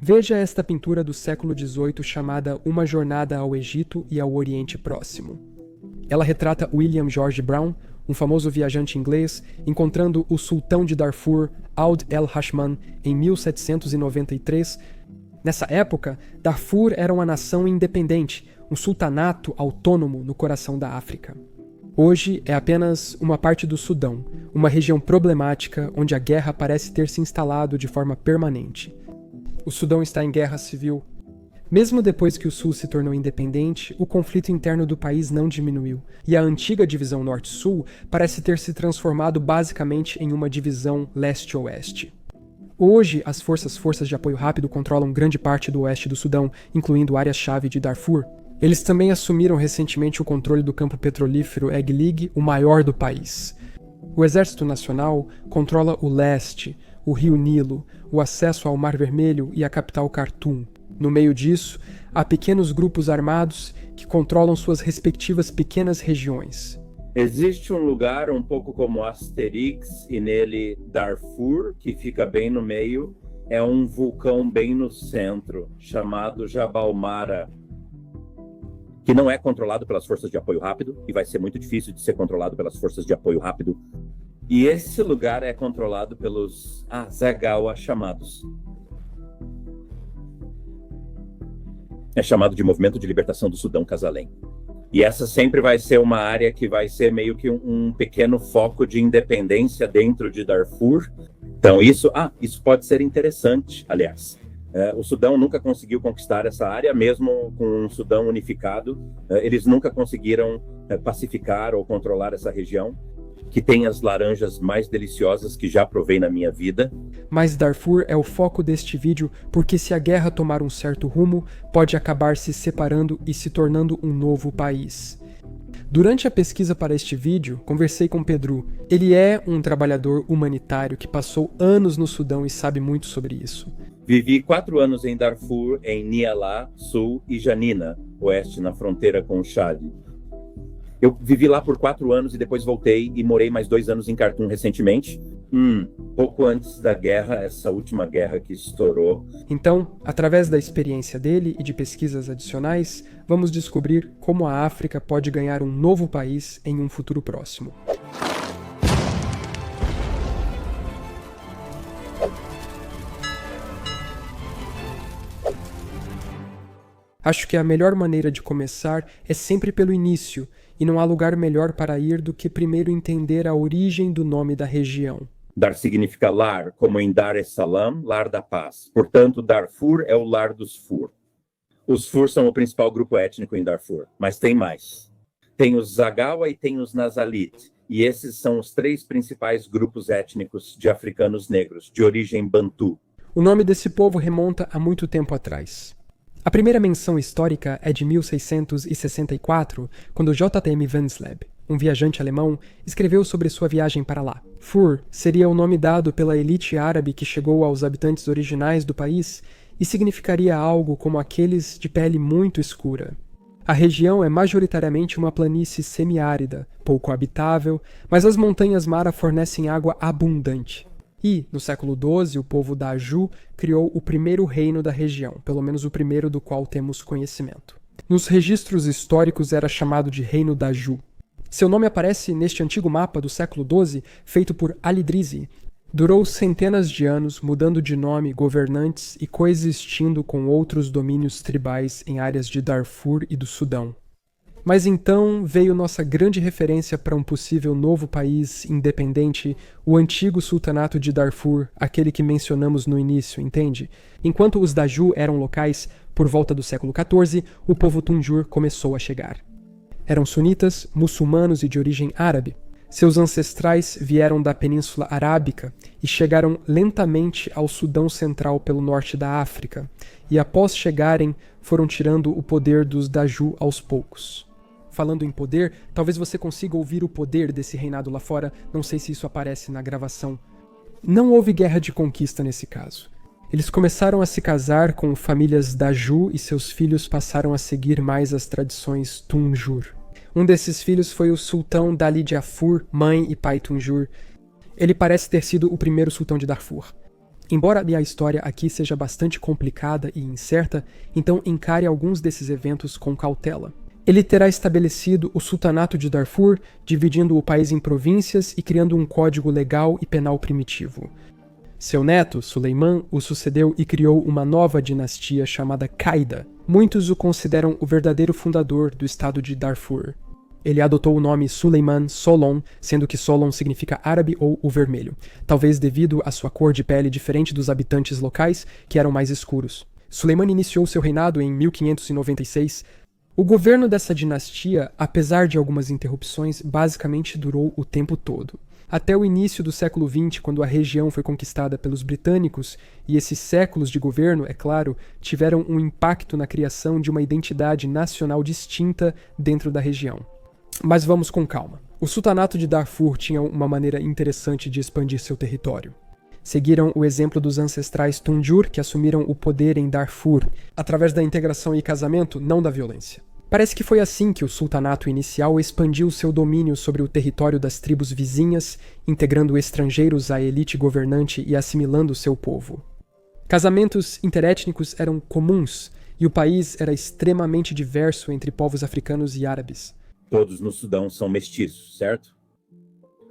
Veja esta pintura do século XVIII chamada Uma Jornada ao Egito e ao Oriente Próximo. Ela retrata William George Brown, um famoso viajante inglês, encontrando o sultão de Darfur, Ould el-Hashman, em 1793. Nessa época, Darfur era uma nação independente, um sultanato autônomo no coração da África. Hoje é apenas uma parte do Sudão, uma região problemática onde a guerra parece ter se instalado de forma permanente. O Sudão está em guerra civil. Mesmo depois que o Sul se tornou independente, o conflito interno do país não diminuiu, e a antiga divisão Norte-Sul parece ter se transformado basicamente em uma divisão Leste-Oeste. Hoje, as forças de apoio rápido controlam grande parte do oeste do Sudão, incluindo áreas-chave de Darfur. Eles também assumiram recentemente o controle do campo petrolífero Eglig, o maior do país. O Exército Nacional controla o leste, o rio Nilo, o acesso ao Mar Vermelho e a capital Khartoum. No meio disso, há pequenos grupos armados que controlam suas respectivas pequenas regiões. Existe um lugar um pouco como Asterix e nele Darfur, que fica bem no meio. É um vulcão bem no centro, chamado Jabal Mara, que não é controlado pelas forças de apoio rápido e vai ser muito difícil de ser controlado pelas forças de apoio rápido. E esse lugar é controlado pelos Zagawa chamados. É chamado de Movimento de Libertação do Sudão Casalém. E essa sempre vai ser uma área que vai ser meio que um pequeno foco de independência dentro de Darfur. Então isso pode ser interessante, aliás. O Sudão nunca conseguiu conquistar essa área, mesmo com um Sudão unificado. Eles nunca conseguiram pacificar ou controlar essa região, que tem as laranjas mais deliciosas que já provei na minha vida. Mas Darfur é o foco deste vídeo porque se a guerra tomar um certo rumo, pode acabar se separando e se tornando um novo país. Durante a pesquisa para este vídeo, conversei com Pedro. Ele é um trabalhador humanitário que passou anos no Sudão e sabe muito sobre isso. Vivi 4 anos em Darfur, em Nialá, sul, e Janina, oeste, na fronteira com o Chad. Eu vivi lá por 4 anos e depois voltei e morei mais 2 anos em Khartoum recentemente. Pouco antes da guerra, essa última guerra que estourou. Então, através da experiência dele e de pesquisas adicionais, vamos descobrir como a África pode ganhar um novo país em um futuro próximo. Acho que a melhor maneira de começar é sempre pelo início, e não há lugar melhor para ir do que primeiro entender a origem do nome da região. Dar significa lar, como em Dar es Salaam, lar da paz. Portanto, Darfur é o lar dos Fur. Os Fur são o principal grupo étnico em Darfur, mas tem mais. Tem os Zagawa e tem os Nazalit, e esses são os 3 principais grupos étnicos de africanos negros, de origem bantu. O nome desse povo remonta a muito tempo atrás. A primeira menção histórica é de 1664, quando J.T.M. Vansleb, um viajante alemão, escreveu sobre sua viagem para lá. Fur seria o nome dado pela elite árabe que chegou aos habitantes originais do país e significaria algo como aqueles de pele muito escura. A região é majoritariamente uma planície semiárida, pouco habitável, mas as montanhas Mara fornecem água abundante. E, no século XII, o povo da Aju criou o primeiro reino da região, pelo menos o primeiro do qual temos conhecimento. Nos registros históricos era chamado de Reino da Aju. Seu nome aparece neste antigo mapa do século XII, feito por Al-Idrisi. Durou centenas de anos, mudando de nome, governantes e coexistindo com outros domínios tribais em áreas de Darfur e do Sudão. Mas então veio nossa grande referência para um possível novo país independente, o antigo sultanato de Darfur, aquele que mencionamos no início, entende? Enquanto os Daju eram locais, por volta do século XIV, o povo Tunjur começou a chegar. Eram sunitas, muçulmanos e de origem árabe. Seus ancestrais vieram da Península Arábica e chegaram lentamente ao Sudão Central pelo norte da África, e após chegarem, foram tirando o poder dos Daju aos poucos. Falando em poder, talvez você consiga ouvir o poder desse reinado lá fora, não sei se isso aparece na gravação. Não houve guerra de conquista nesse caso. Eles começaram a se casar com famílias Daju e seus filhos passaram a seguir mais as tradições Tunjur. Um desses filhos foi o sultão Dali Jafur, mãe e pai Tunjur. Ele parece ter sido o primeiro sultão de Darfur. Embora a história aqui seja bastante complicada e incerta, então encare alguns desses eventos com cautela. Ele terá estabelecido o Sultanato de Darfur, dividindo o país em províncias e criando um código legal e penal primitivo. Seu neto, Suleiman, o sucedeu e criou uma nova dinastia chamada Qaida. Muitos o consideram o verdadeiro fundador do estado de Darfur. Ele adotou o nome Suleiman Solon, sendo que Solon significa árabe ou o vermelho, talvez devido à sua cor de pele diferente dos habitantes locais, que eram mais escuros. Suleiman iniciou seu reinado em 1596. O governo dessa dinastia, apesar de algumas interrupções, basicamente durou o tempo todo. Até o início do século XX, quando a região foi conquistada pelos britânicos, e esses séculos de governo, é claro, tiveram um impacto na criação de uma identidade nacional distinta dentro da região. Mas vamos com calma. O Sultanato de Darfur tinha uma maneira interessante de expandir seu território. Seguiram o exemplo dos ancestrais Tunjur, que assumiram o poder em Darfur, através da integração e casamento, não da violência. Parece que foi assim que o sultanato inicial expandiu seu domínio sobre o território das tribos vizinhas, integrando estrangeiros à elite governante e assimilando seu povo. Casamentos interétnicos eram comuns, e o país era extremamente diverso entre povos africanos e árabes. Todos no Sudão são mestiços, certo?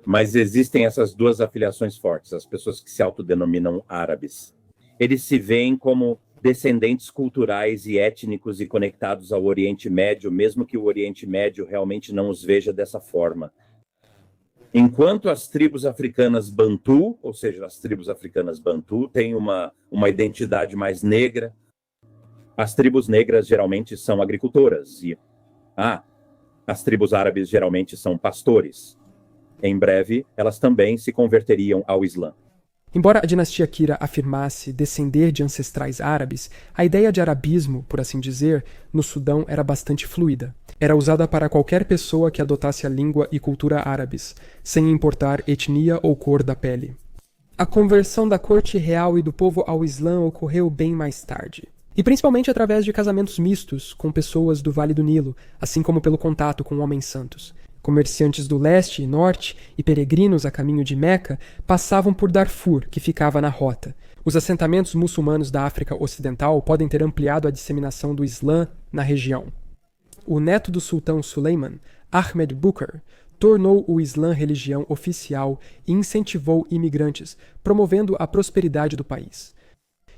Mas existem essas duas afiliações fortes, as pessoas que se autodenominam árabes. Eles se veem como descendentes culturais e étnicos e conectados ao Oriente Médio, mesmo que o Oriente Médio realmente não os veja dessa forma. Enquanto as tribos africanas Bantu, ou seja, as tribos africanas Bantu, têm uma identidade mais negra, as tribos negras geralmente são agricultoras. As tribos árabes geralmente são pastores. Em breve, elas também se converteriam ao Islã. Embora a dinastia Kira afirmasse descender de ancestrais árabes, a ideia de arabismo, por assim dizer, no Sudão era bastante fluida. Era usada para qualquer pessoa que adotasse a língua e cultura árabes, sem importar etnia ou cor da pele. A conversão da corte real e do povo ao Islã ocorreu bem mais tarde. E principalmente através de casamentos mistos com pessoas do Vale do Nilo, assim como pelo contato com homens santos. Comerciantes do leste e norte e peregrinos a caminho de Meca passavam por Darfur, que ficava na rota. Os assentamentos muçulmanos da África Ocidental podem ter ampliado a disseminação do Islã na região. O neto do sultão Suleiman, Ahmed Bukr, tornou o Islã religião oficial e incentivou imigrantes, promovendo a prosperidade do país.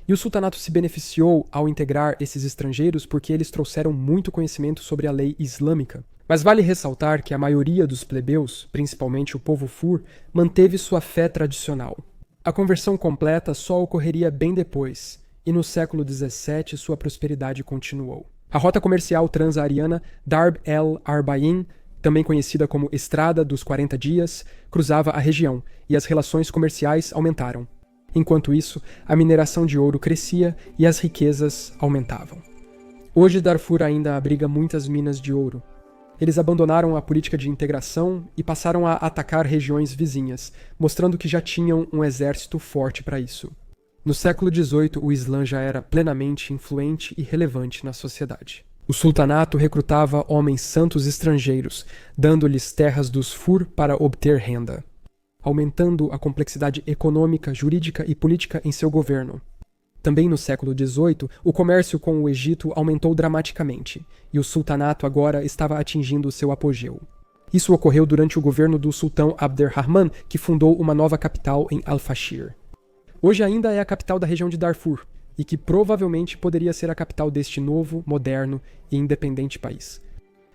E o sultanato se beneficiou ao integrar esses estrangeiros porque eles trouxeram muito conhecimento sobre a lei islâmica. Mas vale ressaltar que a maioria dos plebeus, principalmente o povo Fur, manteve sua fé tradicional. A conversão completa só ocorreria bem depois, e no século XVII sua prosperidade continuou. A rota comercial transaariana Darb el-Arba'in, também conhecida como Estrada dos 40 Dias, cruzava a região, e as relações comerciais aumentaram. Enquanto isso, a mineração de ouro crescia e as riquezas aumentavam. Hoje Darfur ainda abriga muitas minas de ouro. Eles abandonaram a política de integração e passaram a atacar regiões vizinhas, mostrando que já tinham um exército forte para isso. No século XVIII, o Islã já era plenamente influente e relevante na sociedade. O sultanato recrutava homens santos estrangeiros, dando-lhes terras dos Fur para obter renda, aumentando a complexidade econômica, jurídica e política em seu governo. Também no século XVIII, o comércio com o Egito aumentou dramaticamente, e o sultanato agora estava atingindo seu apogeu. Isso ocorreu durante o governo do sultão Abderrahman, que fundou uma nova capital em Al-Fashir. Hoje ainda é a capital da região de Darfur, e que provavelmente poderia ser a capital deste novo, moderno e independente país.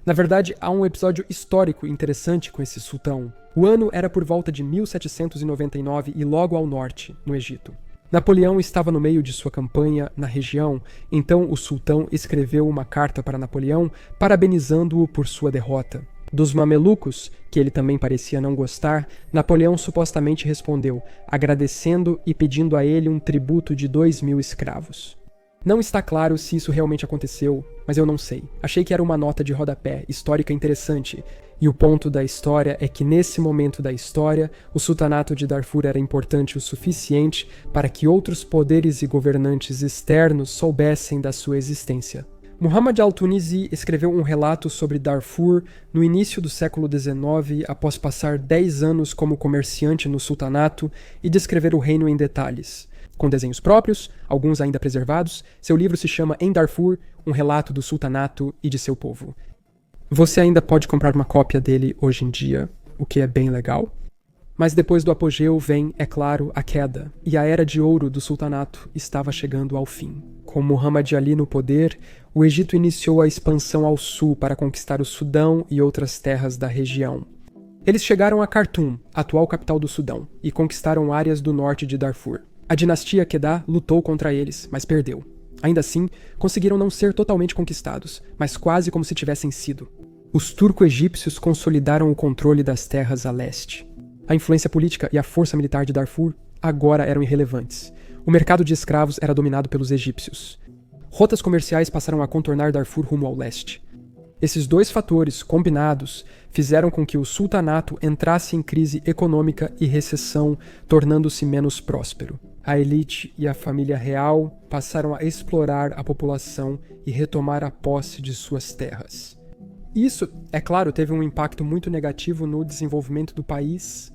Na verdade, há um episódio histórico interessante com esse sultão. O ano era por volta de 1799 e logo ao norte, no Egito. Napoleão estava no meio de sua campanha na região, então o sultão escreveu uma carta para Napoleão parabenizando-o por sua derrota. Dos mamelucos, que ele também parecia não gostar, Napoleão supostamente respondeu, agradecendo e pedindo a ele um tributo de 2.000 escravos. Não está claro se isso realmente aconteceu, mas eu não sei. Achei que era uma nota de rodapé, histórica interessante. E o ponto da história é que nesse momento da história, o sultanato de Darfur era importante o suficiente para que outros poderes e governantes externos soubessem da sua existência. Muhammad al-Tunisi escreveu um relato sobre Darfur no início do século XIX, após passar 10 anos como comerciante no sultanato e descrever o reino em detalhes. Com desenhos próprios, alguns ainda preservados, seu livro se chama Em Darfur, um relato do sultanato e de seu povo. Você ainda pode comprar uma cópia dele hoje em dia, o que é bem legal. Mas depois do apogeu vem, é claro, a queda, e a era de ouro do sultanato estava chegando ao fim. Com Muhammad Ali no poder, o Egito iniciou a expansão ao sul para conquistar o Sudão e outras terras da região. Eles chegaram a Khartoum, atual capital do Sudão, e conquistaram áreas do norte de Darfur. A dinastia Quedah lutou contra eles, mas perdeu. Ainda assim, conseguiram não ser totalmente conquistados, mas quase como se tivessem sido. Os turco-egípcios consolidaram o controle das terras a leste. A influência política e a força militar de Darfur agora eram irrelevantes. O mercado de escravos era dominado pelos egípcios. Rotas comerciais passaram a contornar Darfur rumo ao leste. Esses dois fatores, combinados, fizeram com que o sultanato entrasse em crise econômica e recessão, tornando-se menos próspero. A elite e a família real passaram a explorar a população e retomar a posse de suas terras. Isso, é claro, teve um impacto muito negativo no desenvolvimento do país.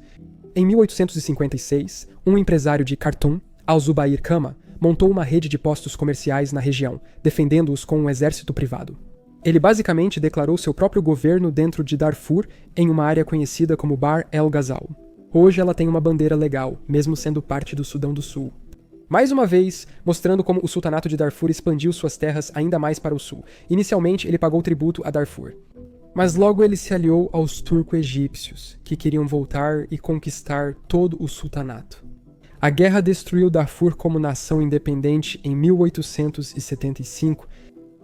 Em 1856, um empresário de Khartoum, Al-Zubair Kama, montou uma rede de postos comerciais na região, defendendo-os com um exército privado. Ele basicamente declarou seu próprio governo dentro de Darfur em uma área conhecida como Bahr el Ghazal. Hoje ela tem uma bandeira legal, mesmo sendo parte do Sudão do Sul. Mais uma vez, mostrando como o sultanato de Darfur expandiu suas terras ainda mais para o sul. Inicialmente, ele pagou tributo a Darfur. Mas logo ele se aliou aos turco-egípcios, que queriam voltar e conquistar todo o sultanato. A guerra destruiu Darfur como nação independente em 1875.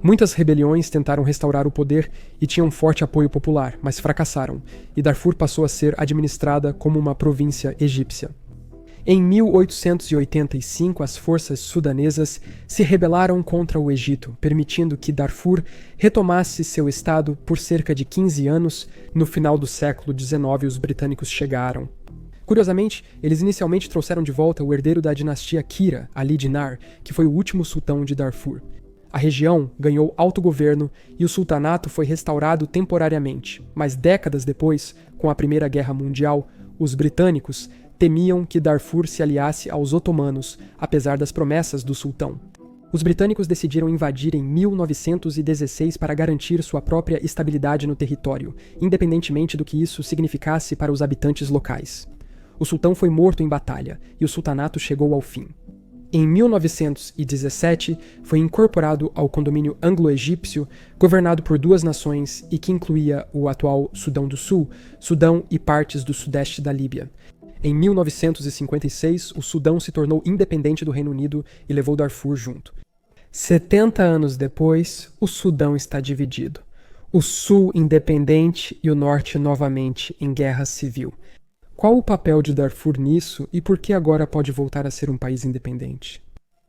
Muitas rebeliões tentaram restaurar o poder e tinham forte apoio popular, mas fracassaram, e Darfur passou a ser administrada como uma província egípcia. Em 1885, as forças sudanesas se rebelaram contra o Egito, permitindo que Darfur retomasse seu estado por cerca de 15 anos. No final do século XIX, os britânicos chegaram. Curiosamente, eles inicialmente trouxeram de volta o herdeiro da dinastia Kira, Ali Dinar, que foi o último sultão de Darfur. A região ganhou autogoverno e o sultanato foi restaurado temporariamente, mas décadas depois, com a Primeira Guerra Mundial, os britânicos temiam que Darfur se aliasse aos otomanos, apesar das promessas do sultão. Os britânicos decidiram invadir em 1916 para garantir sua própria estabilidade no território, independentemente do que isso significasse para os habitantes locais. O sultão foi morto em batalha e o sultanato chegou ao fim. Em 1917, foi incorporado ao condomínio anglo-egípcio, governado por duas nações e que incluía o atual Sudão do Sul, Sudão e partes do sudeste da Líbia. Em 1956, o Sudão se tornou independente do Reino Unido e levou Darfur junto. 70 anos depois, o Sudão está dividido. O Sul independente e o Norte novamente em guerra civil. Qual o papel de Darfur nisso e por que agora pode voltar a ser um país independente?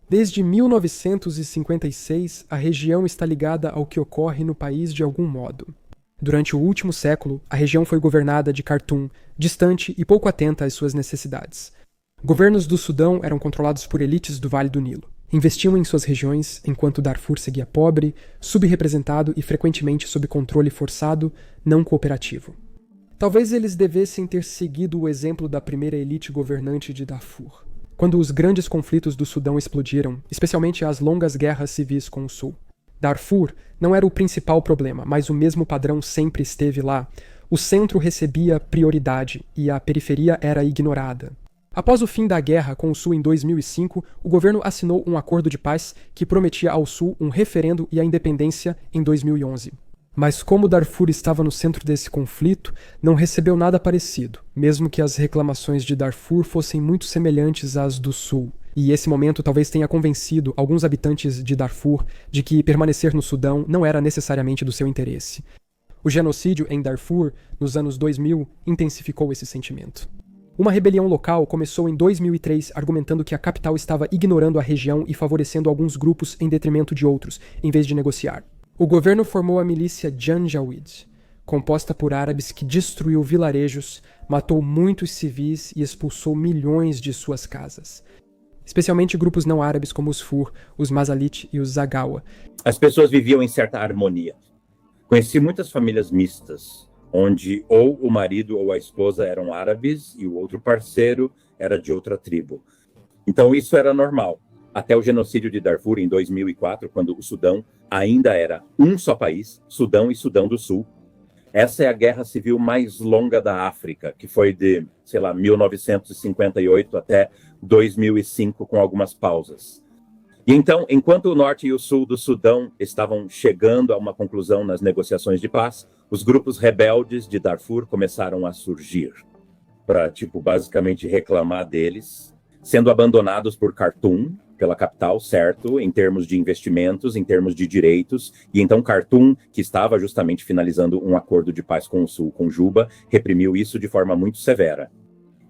Desde 1956, a região está ligada ao que ocorre no país de algum modo. Durante o último século, a região foi governada de Khartoum, distante e pouco atenta às suas necessidades. Governos do Sudão eram controlados por elites do Vale do Nilo. Investiam em suas regiões, enquanto Darfur seguia pobre, subrepresentado e frequentemente sob controle forçado, não cooperativo. Talvez eles devessem ter seguido o exemplo da primeira elite governante de Darfur. Quando os grandes conflitos do Sudão explodiram, especialmente as longas guerras civis com o Sul. Darfur não era o principal problema, mas o mesmo padrão sempre esteve lá. O centro recebia prioridade e a periferia era ignorada. Após o fim da guerra com o Sul em 2005, o governo assinou um acordo de paz que prometia ao Sul um referendo e a independência em 2011. Mas como Darfur estava no centro desse conflito, não recebeu nada parecido, mesmo que as reclamações de Darfur fossem muito semelhantes às do Sul. E esse momento talvez tenha convencido alguns habitantes de Darfur de que permanecer no Sudão não era necessariamente do seu interesse. O genocídio em Darfur, nos anos 2000, intensificou esse sentimento. Uma rebelião local começou em 2003 argumentando que a capital estava ignorando a região e favorecendo alguns grupos em detrimento de outros, em vez de negociar. O governo formou a milícia Janjaweed, composta por árabes que destruiu vilarejos, matou muitos civis e expulsou milhões de suas casas. Especialmente grupos não árabes como os Fur, os Masalit e os Zagawa. As pessoas viviam em certa harmonia. Conheci muitas famílias mistas, onde ou o marido ou a esposa eram árabes e o outro parceiro era de outra tribo. Então isso era normal. Até o genocídio de Darfur em 2004, quando o Sudão ainda era um só país, Sudão e Sudão do Sul. Essa é a guerra civil mais longa da África, que foi de, 1958 até 2005, com algumas pausas. E então, enquanto o norte e o sul do Sudão estavam chegando a uma conclusão nas negociações de paz, os grupos rebeldes de Darfur começaram a surgir para, basicamente reclamar deles, sendo abandonados por Khartoum, pela capital, certo, em termos de investimentos, em termos de direitos, e então Khartoum, que estava justamente finalizando um acordo de paz com o Sul, com Juba, reprimiu isso de forma muito severa.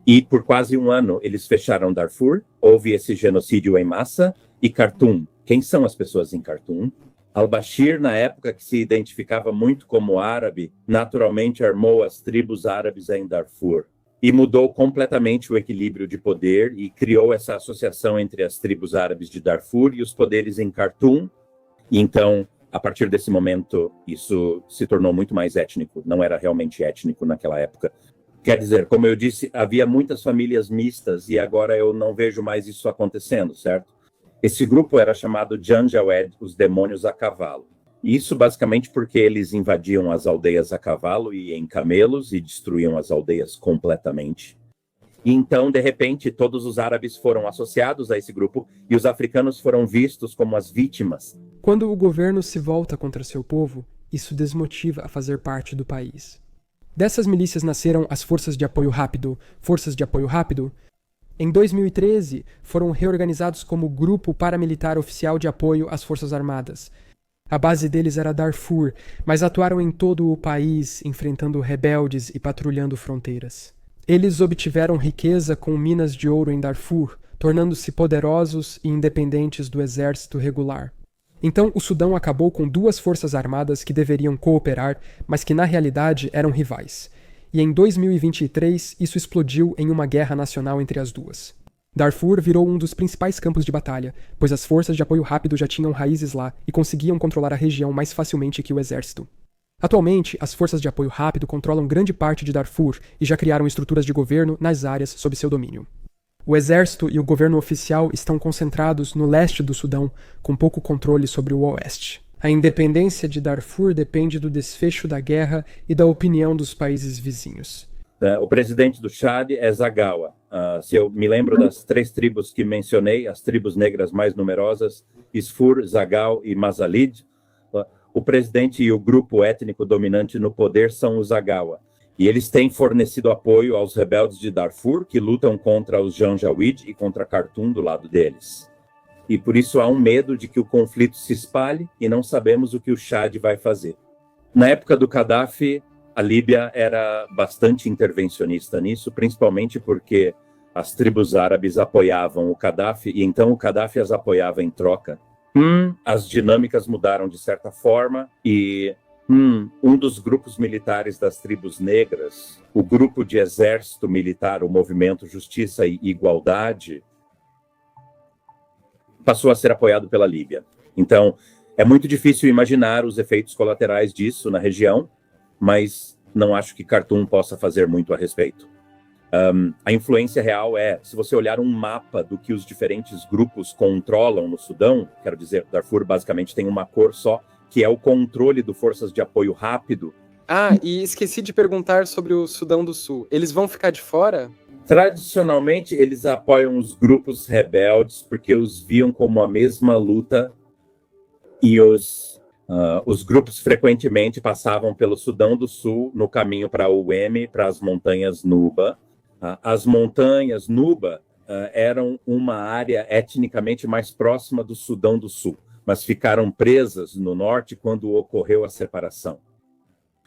E por quase um ano eles fecharam Darfur, houve esse genocídio em massa, e Khartoum, quem são as pessoas em Khartoum? Al-Bashir, na época que se identificava muito como árabe, naturalmente armou as tribos árabes em Darfur e mudou completamente o equilíbrio de poder e criou essa associação entre as tribos árabes de Darfur e os poderes em Khartoum. E então, a partir desse momento, isso se tornou muito mais étnico, não era realmente étnico naquela época. Quer dizer, como eu disse, havia muitas famílias mistas e agora eu não vejo mais isso acontecendo, certo? Esse grupo era chamado Janjaweed, os demônios a cavalo. Isso basicamente porque eles invadiam as aldeias a cavalo e em camelos e destruíam as aldeias completamente. E então, de repente, todos os árabes foram associados a esse grupo e os africanos foram vistos como as vítimas. Quando o governo se volta contra seu povo, isso desmotiva a fazer parte do país. Dessas milícias nasceram as Forças de Apoio Rápido. Forças de Apoio Rápido, em 2013, foram reorganizados como Grupo Paramilitar Oficial de Apoio às Forças Armadas. A base deles era Darfur, mas atuaram em todo o país, enfrentando rebeldes e patrulhando fronteiras. Eles obtiveram riqueza com minas de ouro em Darfur, tornando-se poderosos e independentes do exército regular. Então, o Sudão acabou com duas forças armadas que deveriam cooperar, mas que na realidade eram rivais. E em 2023, isso explodiu em uma guerra nacional entre as duas. Darfur virou um dos principais campos de batalha, pois as forças de apoio rápido já tinham raízes lá e conseguiam controlar a região mais facilmente que o exército. Atualmente, as forças de apoio rápido controlam grande parte de Darfur e já criaram estruturas de governo nas áreas sob seu domínio. O exército e o governo oficial estão concentrados no leste do Sudão, com pouco controle sobre o oeste. A independência de Darfur depende do desfecho da guerra e da opinião dos países vizinhos. O presidente do Chad é Zagawa. Se eu me lembro das três tribos que mencionei, as tribos negras mais numerosas, Isfur, Zagal e Mazalid, o presidente e o grupo étnico dominante no poder são os Zagawa. E eles têm fornecido apoio aos rebeldes de Darfur, que lutam contra os Janjaweed e contra Khartoum do lado deles. E por isso há um medo de que o conflito se espalhe e não sabemos o que o Chad vai fazer. Na época do Gaddafi, a Líbia era bastante intervencionista nisso, principalmente porque as tribos árabes apoiavam o Gaddafi e então o Gaddafi as apoiava em troca. As dinâmicas mudaram de certa forma e um dos grupos militares das tribos negras, o grupo de exército militar, o Movimento Justiça e Igualdade, passou a ser apoiado pela Líbia. Então, é muito difícil imaginar os efeitos colaterais disso na região, mas não acho que Khartoum possa fazer muito a respeito. A influência real é, se você olhar um mapa do que os diferentes grupos controlam no Sudão, quero dizer, Darfur basicamente tem uma cor só, que é o controle do Forças de Apoio Rápido. E esqueci de perguntar sobre o Sudão do Sul. Eles vão ficar de fora? Tradicionalmente, eles apoiam os grupos rebeldes porque os viam como a mesma luta e os grupos frequentemente passavam pelo Sudão do Sul no caminho para o Ueme, para as montanhas Nuba. As montanhas Nuba eram uma área etnicamente mais próxima do Sudão do Sul, mas ficaram presas no norte quando ocorreu a separação.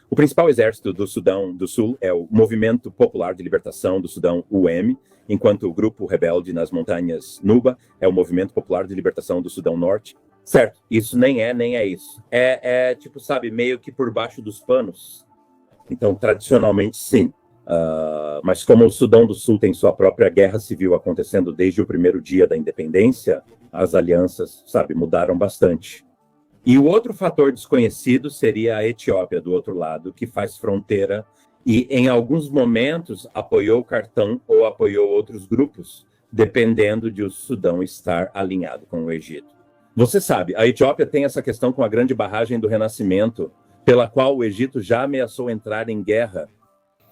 O principal exército do Sudão do Sul é o Movimento Popular de Libertação do Sudão, UM, enquanto o grupo rebelde nas montanhas Nuba é o Movimento Popular de Libertação do Sudão Norte. Certo, isso nem é isso. É meio que por baixo dos panos. Então, tradicionalmente, sim. Mas como o Sudão do Sul tem sua própria guerra civil acontecendo desde o primeiro dia da independência, as alianças, mudaram bastante. E o outro fator desconhecido seria a Etiópia, do outro lado, que faz fronteira e, em alguns momentos, apoiou Khartoum ou apoiou outros grupos. dependendo de o Sudão estar alinhado com o Egito. Você sabe, a Etiópia tem essa questão com a grande barragem do Renascimento, pela qual o Egito já ameaçou entrar em guerra.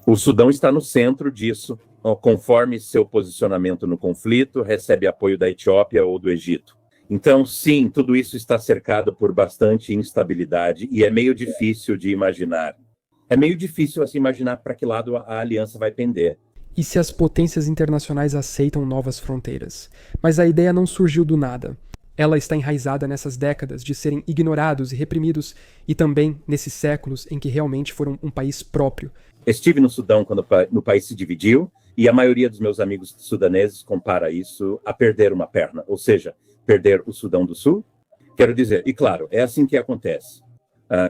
O Sudão está no centro disso, conforme seu posicionamento no conflito, recebe apoio da Etiópia ou do Egito. Então, sim, tudo isso está cercado por bastante instabilidade e é meio difícil de imaginar. É meio difícil assim, imaginar para que lado a aliança vai pender. E se as potências internacionais aceitam novas fronteiras? Mas a ideia não surgiu do nada. Ela está enraizada nessas décadas de serem ignorados e reprimidos, e também nesses séculos em que realmente foram um país próprio. Estive no Sudão quando o país se dividiu, e a maioria dos meus amigos sudaneses compara isso a perder uma perna, ou seja, perder o Sudão do Sul. Quero dizer, e claro, é assim que acontece.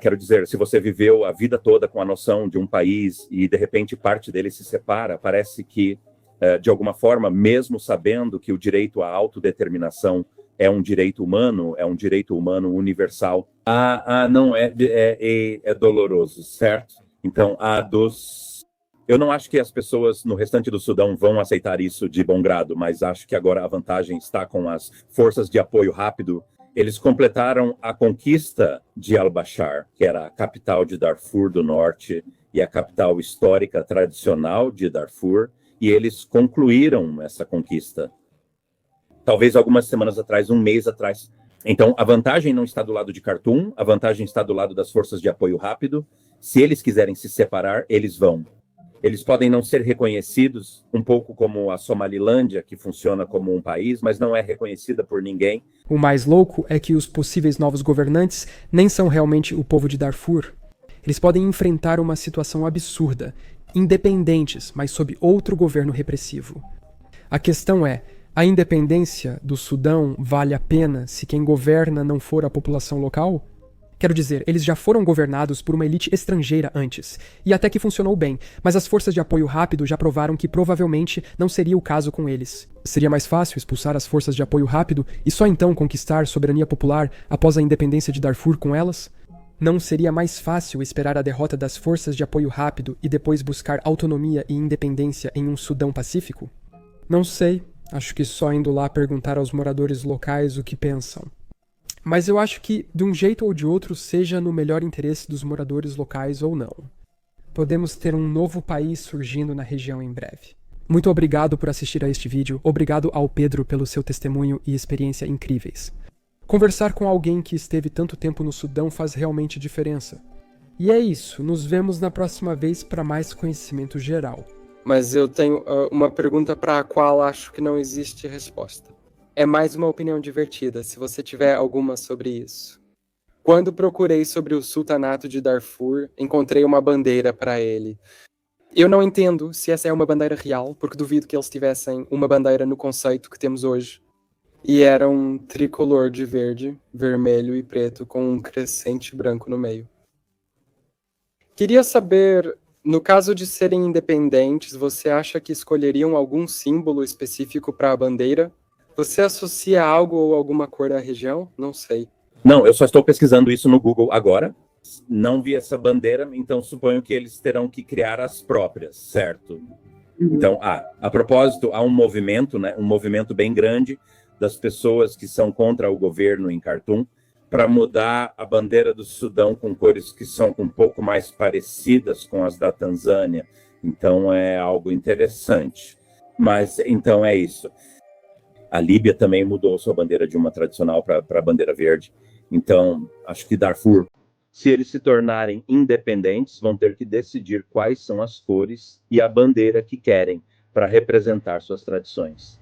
Quero dizer, se você viveu a vida toda com a noção de um país e de repente parte dele se separa, parece que, de alguma forma, mesmo sabendo que o direito à autodeterminação é um direito humano universal, não é doloroso, certo? Então, eu não acho que as pessoas no restante do Sudão vão aceitar isso de bom grado, mas acho que agora a vantagem está com as forças de apoio rápido. Eles completaram a conquista de Al-Bashar, que era a capital de Darfur do Norte e a capital histórica tradicional de Darfur, e eles concluíram essa conquista. Talvez algumas semanas atrás, um mês atrás. Então, a vantagem não está do lado de Khartoum, a vantagem está do lado das forças de apoio rápido. Se eles quiserem se separar, eles vão. Eles podem não ser reconhecidos, um pouco como a Somalilândia, que funciona como um país, mas não é reconhecida por ninguém. O mais louco é que os possíveis novos governantes nem são realmente o povo de Darfur. Eles podem enfrentar uma situação absurda, independentes, mas sob outro governo repressivo. A questão é, a independência do Sudão vale a pena se quem governa não for a população local? Quero dizer, eles já foram governados por uma elite estrangeira antes, e até que funcionou bem, mas as forças de apoio rápido já provaram que provavelmente não seria o caso com eles. Seria mais fácil expulsar as forças de apoio rápido e só então conquistar soberania popular após a independência de Darfur com elas? Não seria mais fácil esperar a derrota das forças de apoio rápido e depois buscar autonomia e independência em um Sudão pacífico? Não sei, acho que só indo lá perguntar aos moradores locais o que pensam. Mas eu acho que, de um jeito ou de outro, seja no melhor interesse dos moradores locais ou não. Podemos ter um novo país surgindo na região em breve. Muito obrigado por assistir a este vídeo, obrigado ao Pedro pelo seu testemunho e experiência incríveis. Conversar com alguém que esteve tanto tempo no Sudão faz realmente diferença. E é isso, nos vemos na próxima vez para mais conhecimento geral. Mas eu tenho uma pergunta para a qual acho que não existe resposta. É mais uma opinião divertida, se você tiver alguma sobre isso. Quando procurei sobre o sultanato de Darfur, encontrei uma bandeira para ele. Eu não entendo se essa é uma bandeira real, porque duvido que eles tivessem uma bandeira no conceito que temos hoje. E era um tricolor de verde, vermelho e preto com um crescente branco no meio. Queria saber, no caso de serem independentes, você acha que escolheriam algum símbolo específico para a bandeira? Você associa algo ou alguma cor à região? Não sei. Não, eu só estou pesquisando isso no Google agora. Não vi essa bandeira, então suponho que eles terão que criar as próprias, certo? Então, a propósito, há um movimento, né, um movimento bem grande das pessoas que são contra o governo em Khartoum para mudar a bandeira do Sudão com cores que são um pouco mais parecidas com as da Tanzânia. Então, é algo interessante. Mas, então, é isso. A Líbia também mudou sua bandeira de uma tradicional para a bandeira verde. Então, acho que Darfur, se eles se tornarem independentes, vão ter que decidir quais são as cores e a bandeira que querem para representar suas tradições.